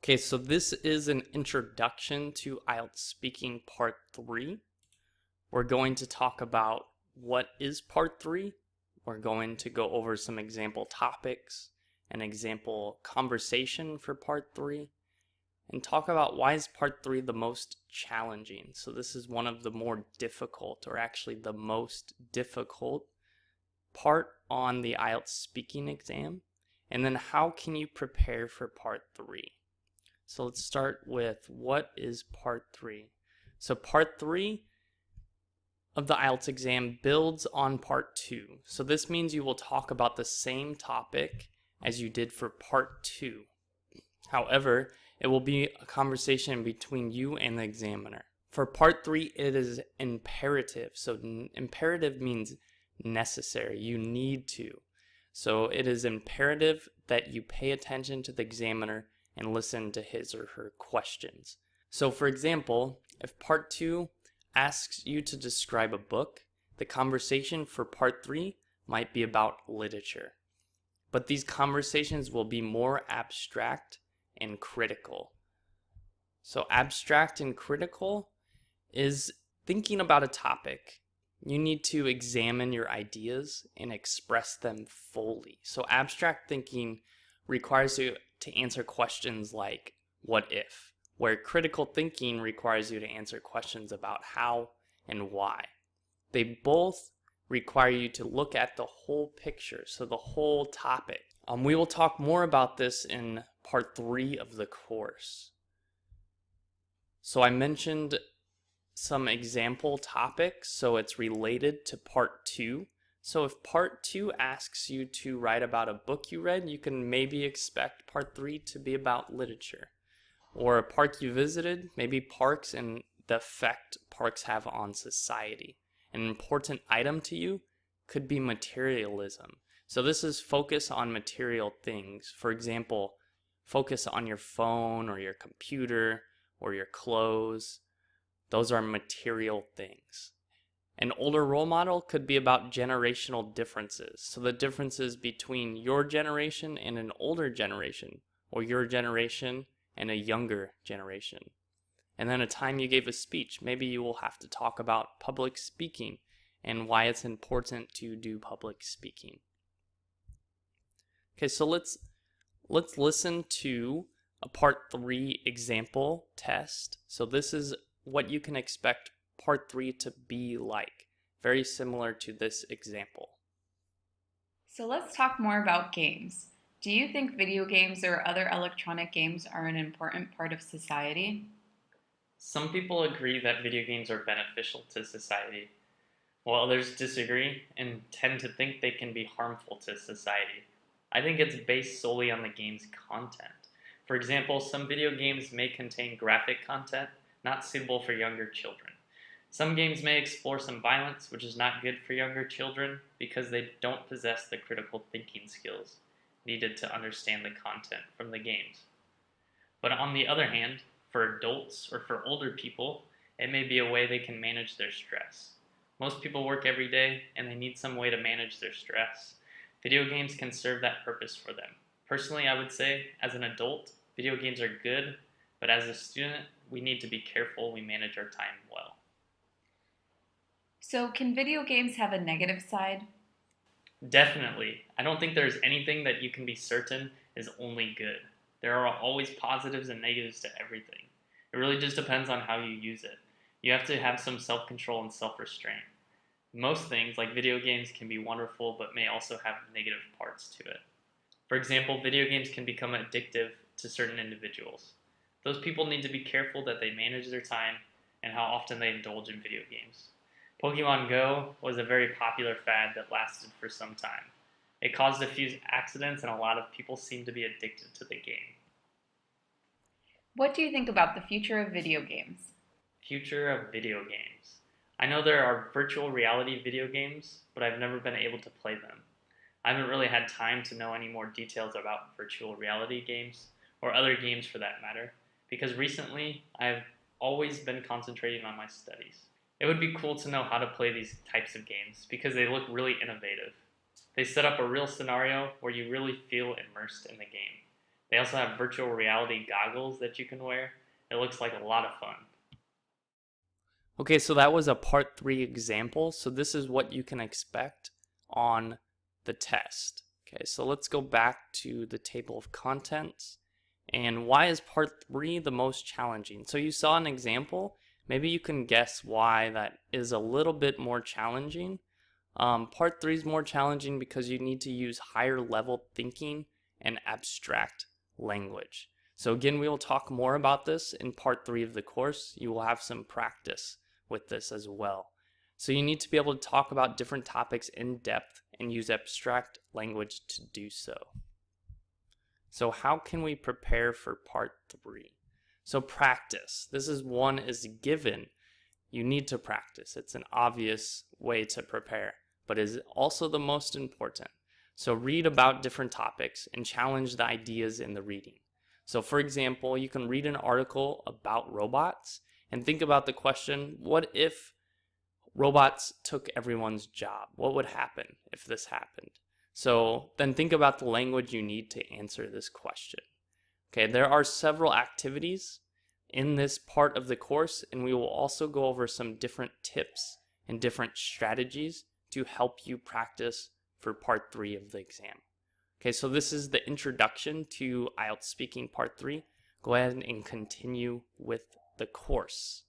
Okay, so this is an introduction to IELTS speaking part 3. We're going to talk about what is part 3. We're going to go over some example topics, an example conversation for part 3, and talk about why is part 3 the most challenging. So this is one of the more difficult, or actually the most difficult part on the IELTS speaking exam. And then how can you prepare for part 3? So let's start with what is part 3. So part 3 of the IELTS exam builds on part 2. So this means you will talk about the same topic as you did for part 2. However, it will be a conversation between you and the examiner. For part 3, it is imperative. So imperative means necessary. You need to. So it is imperative that you pay attention to the examiner and listen to his or her questions. So for example, if part 2 asks you to describe a book, the conversation for part 3 might be about literature. But these conversations will be more abstract and critical. So abstract and critical is thinking about a topic. You need to examine your ideas and express them fully. So abstract thinking requires you to answer questions like, what if? Where critical thinking requires you to answer questions about how and why. They both require you to look at the whole picture, so the whole topic. We will talk more about this in part 3 of the course. So I mentioned some example topics, so it's related to part 2. So if part 2 asks you to write about a book you read, you can maybe expect part 3 to be about literature. Or a park you visited, maybe parks and the effect parks have on society. An important item to you could be materialism. So this is focus on material things. For example, focus on your phone or your computer or your clothes. Those are material things. An older role model could be about generational differences. So the differences between your generation and an older generation, or your generation and a younger generation. And then a time you gave a speech. Maybe you will have to talk about public speaking and why it's important to do public speaking. Okay, so let's listen to a part 3 example test. So this is what you can expect part 3 to be like. Very similar to this example. So let's talk more about games. Do you think video games or other electronic games are an important part of society? Some people agree that video games are beneficial to society, while others disagree and tend to think they can be harmful to society. I think it's based solely on the game's content. For example, some video games may contain graphic content not suitable for younger children. Some games may explore some violence, which is not good for younger children because they don't possess the critical thinking skills needed to understand the content from the games. But on the other hand, for adults or for older people, it may be a way they can manage their stress. Most people work every day and they need some way to manage their stress. Video games can serve that purpose for them. Personally, I would say, as an adult, video games are good, but as a student, we need to be careful we manage our time well. So can video games have a negative side? Definitely. I don't think there's anything that you can be certain is only good. There are always positives and negatives to everything. It really just depends on how you use it. You have to have some self-control and self-restraint. Most things, like video games, can be wonderful but may also have negative parts to it. For example, video games can become addictive to certain individuals. Those people need to be careful that they manage their time and how often they indulge in video games. Pokemon Go was a very popular fad that lasted for some time. It caused a few accidents and a lot of people seem to be addicted to the game. What do you think about the future of video games? Future of video games. I know there are virtual reality video games, but I've never been able to play them. I haven't really had time to know any more details about virtual reality games, or other games for that matter, because recently I've always been concentrating on my studies. It would be cool to know how to play these types of games because they look really innovative. They set up a real scenario where you really feel immersed in the game. They also have virtual reality goggles that you can wear. It looks like a lot of fun. Okay, so that was a part 3 example. So this is what you can expect on the test. Okay, so let's go back to the table of contents. And why is part 3 the most challenging? So you saw an example. Maybe you can guess why that is a little bit more challenging. Part 3 is more challenging because you need to use higher level thinking and abstract language. So again, we will talk more about this in part 3 of the course. You will have some practice with this as well. So you need to be able to talk about different topics in depth and use abstract language to do so. So how can we prepare for part 3? So practice. This is one is given. You need to practice. It's an obvious way to prepare, but is also the most important. So read about different topics and challenge the ideas in the reading. So for example, you can read an article about robots and think about the question, what if robots took everyone's job? What would happen if this happened? So then think about the language you need to answer this question. Okay, there are several activities in this part of the course, and we will also go over some different tips and different strategies to help you practice for part 3 of the exam. Okay, so this is the introduction to IELTS speaking part 3. Go ahead and continue with the course.